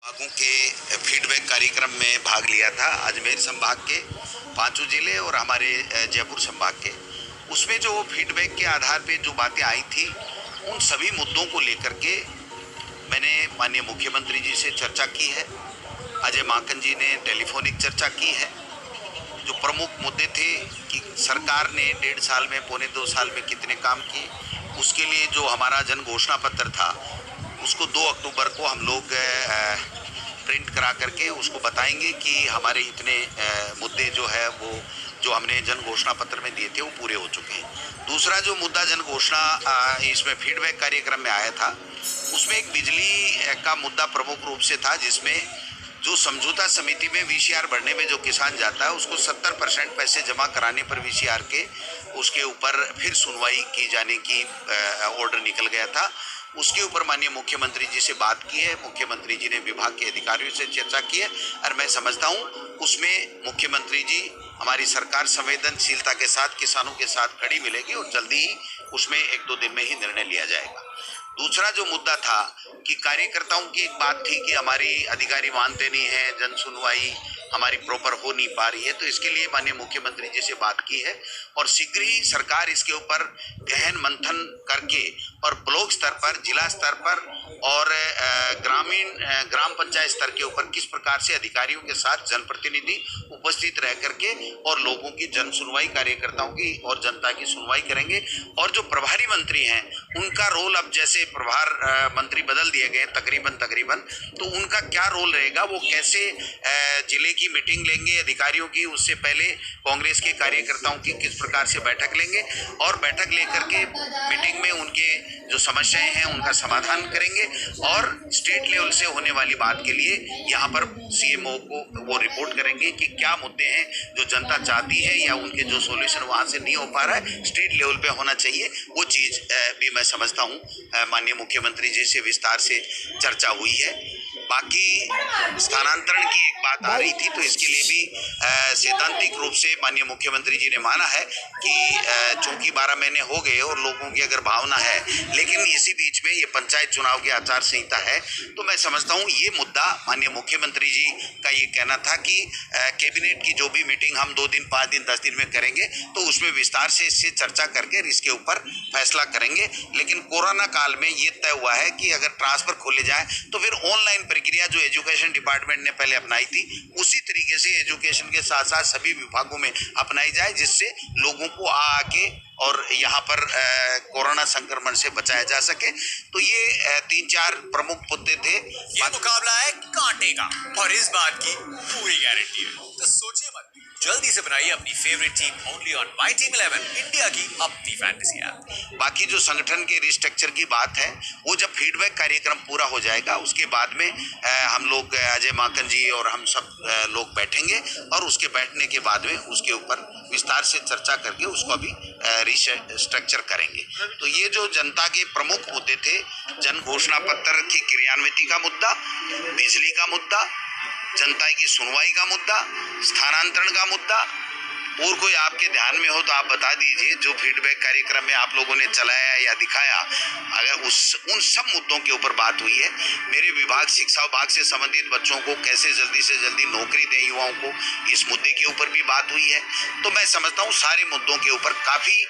विभागों के फीडबैक कार्यक्रम में भाग लिया था अजमेर संभाग के पांचों जिले और हमारे जयपुर संभाग के। उसमें जो फीडबैक के आधार पे जो बातें आई थी उन सभी मुद्दों को लेकर के मैंने माननीय मुख्यमंत्री जी से चर्चा की है। अजय माकन जी ने टेलीफोनिक चर्चा की है। जो प्रमुख मुद्दे थे कि सरकार ने 1.5 साल में, पौने 2 साल में कितने काम किए, उसके लिए जो हमारा जन घोषणा पत्र था उसको 2 अक्टूबर को हम लोग प्रिंट करा करके उसको बताएंगे कि हमारे इतने मुद्दे जो है वो जो हमने जन घोषणा पत्र में दिए थे वो पूरे हो चुके हैं। दूसरा जो मुद्दा जन घोषणा इसमें फीडबैक कार्यक्रम में आया था उसमें एक बिजली का मुद्दा प्रमुख रूप से था, जिसमें जो समझौता समिति में वीसीआर भरने में जो किसान जाता है उसको 70% पैसे जमा कराने पर वीसीआर के उसके ऊपर फिर सुनवाई की जाने की ऑर्डर निकल गया था। उसके ऊपर माननीय मुख्यमंत्री जी से बात की है। मुख्यमंत्री जी ने विभाग के अधिकारियों से चर्चा की है और मैं समझता हूँ उसमें मुख्यमंत्री जी, हमारी सरकार संवेदनशीलता के साथ किसानों के साथ खड़ी मिलेगी और जल्दी ही उसमें 1-2 दिन में ही निर्णय लिया जाएगा। दूसरा जो मुद्दा था कि कार्यकर्ताओं की एक बात थी कि हमारी अधिकारी मानते नहीं है, जन सुनवाई हमारी प्रॉपर हो नहीं पा रही है, तो इसके लिए माननीय मुख्यमंत्री जी से बात की है और शीघ्र ही सरकार इसके ऊपर गहन मंथन करके और ब्लॉक स्तर पर, जिला स्तर पर और ग्राम पंचायत स्तर के ऊपर किस प्रकार से अधिकारियों के साथ जनप्रतिनिधि उपस्थित रह करके और लोगों की जन सुनवाई, कार्यकर्ताओं की और जनता की सुनवाई करेंगे। और जो प्रभारी मंत्री हैं उनका रोल, अब जैसे प्रभार मंत्री बदल दिए गए तकरीबन, तो उनका क्या रोल रहेगा, वो कैसे जिले की मीटिंग लेंगे अधिकारियों की, उससे पहले कांग्रेस के कार्यकर्ताओं की किस प्रकार से बैठक लेंगे और बैठक लेकर के मीटिंग में उनके जो समस्याएं हैं उनका समाधान करेंगे और स्टेट लेवल से होने वाली बात के लिए यहाँ पर सीएमओ को वो रिपोर्ट करेंगे कि क्या मुद्दे हैं जो जनता चाहती है या उनके जो सॉल्यूशन वहाँ से नहीं हो पा रहा है, स्टेट लेवल पे होना चाहिए। वो चीज़ भी मैं समझता हूँ माननीय मुख्यमंत्री जी से विस्तार से चर्चा हुई है। बाकी स्थानांतरण की एक बात आ रही थी, तो इसके लिए भी सैद्धांतिक रूप से माननीय मुख्यमंत्री जी ने माना है कि चूंकि 12 महीने हो गए और लोगों की अगर भावना है, लेकिन इसी बीच में ये पंचायत चुनाव की आचार संहिता है, तो मैं समझता हूँ ये मुद्दा माननीय मुख्यमंत्री जी का ये कहना था कि कैबिनेट की जो भी मीटिंग हम 2 दिन, 5 दिन, 10 दिन में करेंगे तो उसमें विस्तार से इससे चर्चा करके इसके ऊपर फैसला करेंगे। लेकिन कोरोना काल में ये तय हुआ है कि अगर ट्रांसफर खोले जाए तो फिर ऑनलाइन प्रक्रिया जो एजुकेशन डिपार्टमेंट ने पहले अपनाई थी उसी तरीके से एजुकेशन के साथ साथ सभी विभागों में अपनाई जाए, जिससे लोगों को आके और यहाँ पर कोरोना संक्रमण से बचाया जा सके। तो ये 3-4 प्रमुख मुद्दे थे। ये मुकाबला है कांटे का और इस बात की पूरी गारंटी है, तो सोचिए मत, जल्दी से बनाइए अपनी favourite team only on my team 11, India की अपनी फैंटेसी ऐप। बाकी जो संगठन के रिस्ट्रक्चर की बात है वो जब फीडबैक कार्यक्रम पूरा हो जाएगा उसके बाद में हम लोग अजय माकन जी और हम सब लोग बैठेंगे और उसके बैठने के बाद में उसके ऊपर विस्तार से चर्चा करके उसको भी रिस्ट्रक्चर करेंगे। तो ये जो जनता के प्रमुख मुद्दे थे, जन घोषणा पत्र की क्रियान्विति का मुद्दा, बिजली का मुद्दा, जनता की सुनवाई का मुद्दा, स्थानांतरण का मुद्दा, और कोई आपके ध्यान में हो तो आप बता दीजिए जो फीडबैक कार्यक्रम में आप लोगों ने चलाया या दिखाया, अगर उन सब मुद्दों के ऊपर बात हुई है। मेरे विभाग, शिक्षा विभाग से संबंधित बच्चों को कैसे जल्दी से जल्दी नौकरी दें युवाओं को, इस मुद्दे के ऊपर भी बात हुई है। तो मैं समझता हूँ सारे मुद्दों के ऊपर काफ़ी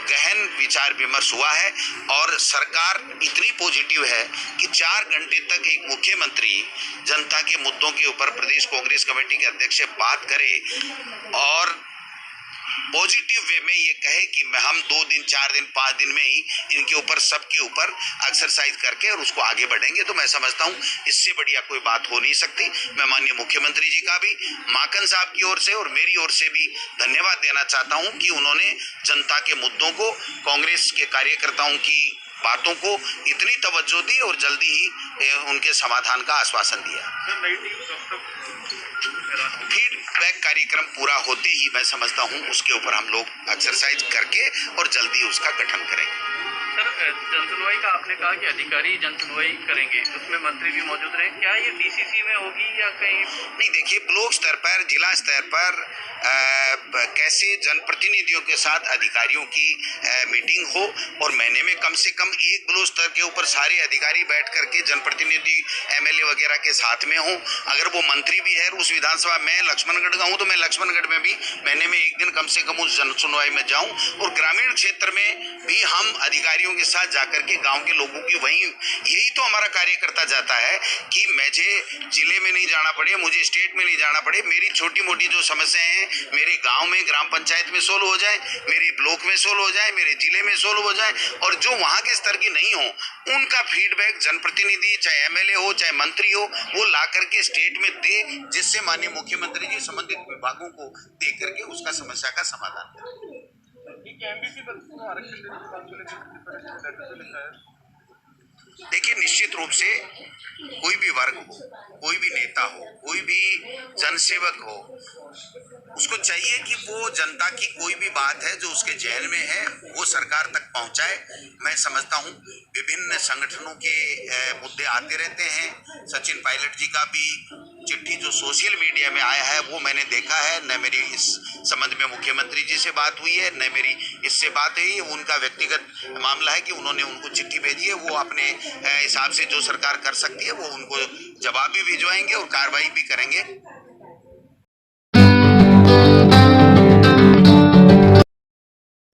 गहन विचार विमर्श हुआ है और सरकार इतनी पॉजिटिव है कि 4 घंटे तक एक मुख्यमंत्री जनता के मुद्दों के ऊपर प्रदेश कांग्रेस कमेटी के अध्यक्ष से बात करे और पॉजिटिव वे में ये कहे कि हम 2 दिन, 4 दिन, 5 दिन में ही इनके ऊपर, सबके ऊपर एक्सरसाइज करके और उसको आगे बढ़ेंगे। तो मैं समझता हूँ इससे बढ़िया कोई बात हो नहीं सकती। मैं माननीय मुख्यमंत्री जी का भी, माकन साहब की ओर से और मेरी ओर से भी धन्यवाद देना चाहता हूँ कि उन्होंने जनता के मुद्दों को, कांग्रेस के कार्यकर्ताओं की बातों को इतनी तवज्जो दी और जल्दी ही उनके समाधान का आश्वासन दिया। फीडबैक कार्यक्रम पूरा होते ही मैं समझता हूं उसके ऊपर हम लोग एक्सरसाइज करके और जल्दी उसका गठन करेंगे। सर, जनसुनवाई का आपने कहा कि अधिकारी जनसुनवाई करेंगे, उसमें मंत्री भी मौजूद रहे, क्या ये डीसीसी में होगी या कहीं? नहीं, देखिए, ब्लॉक स्तर पर, जिला स्तर पर कैसे जनप्रतिनिधियों के साथ अधिकारियों की मीटिंग हो और महीने में कम से कम एक ब्लॉक स्तर के ऊपर सारे अधिकारी बैठ करके जनप्रतिनिधि एमएलए वगैरह के साथ में हों। अगर वो मंत्री भी है उस विधानसभा में लक्ष्मणगढ़ का हूँ तो मैं लक्ष्मणगढ़ में भी महीने में एक दिन कम से कम उस जन सुनवाई में जाऊं और ग्रामीण क्षेत्र में भी हम अधिकारियों के साथ जाकर के गांव के लोगों की वहीं, यही तो हमारा कार्यकर्ता जाता है कि मुझे जिले में नहीं जाना पड़े, मुझे स्टेट में नहीं जाना पड़े, मेरी छोटी मोटी जो समस्याएं हैं मेरे गांव में ग्राम पंचायत में सोल्व हो जाए, मेरे ब्लॉक में सोल्व हो जाए, मेरे जिले में सोल्व हो जाए, और जो वहां के स्तर की नहीं हो उनका फीडबैक जनप्रतिनिधि चाहे एमएलए हो चाहे मंत्री हो वो ला करके स्टेट में दे, जिससे माननीय मुख्यमंत्री जी संबंधित विभागों को दे करके उसका समस्या का समाधान करें। देखिए, निश्चित रूप से कोई भी वर्ग हो, कोई भी नेता हो, कोई भी जनसेवक हो, उसको चाहिए कि वो जनता की कोई भी बात है जो उसके जहन में है वो सरकार तक पहुंचाए। मैं समझता हूं विभिन्न संगठनों के मुद्दे आते रहते हैं। सचिन पायलट जी का भी चिट्ठी जो सोशल मीडिया में आया है वो मैंने देखा है, न मेरी इस संबंध में मुख्यमंत्री जी से बात हुई है, न मेरी इससे बात हुई है। उनका व्यक्तिगत मामला है कि उन्होंने उनको चिट्ठी भेजी है, वो अपने हिसाब से जो सरकार कर सकती है वो उनको जवाब भी भिजवाएंगे और कार्रवाई भी करेंगे।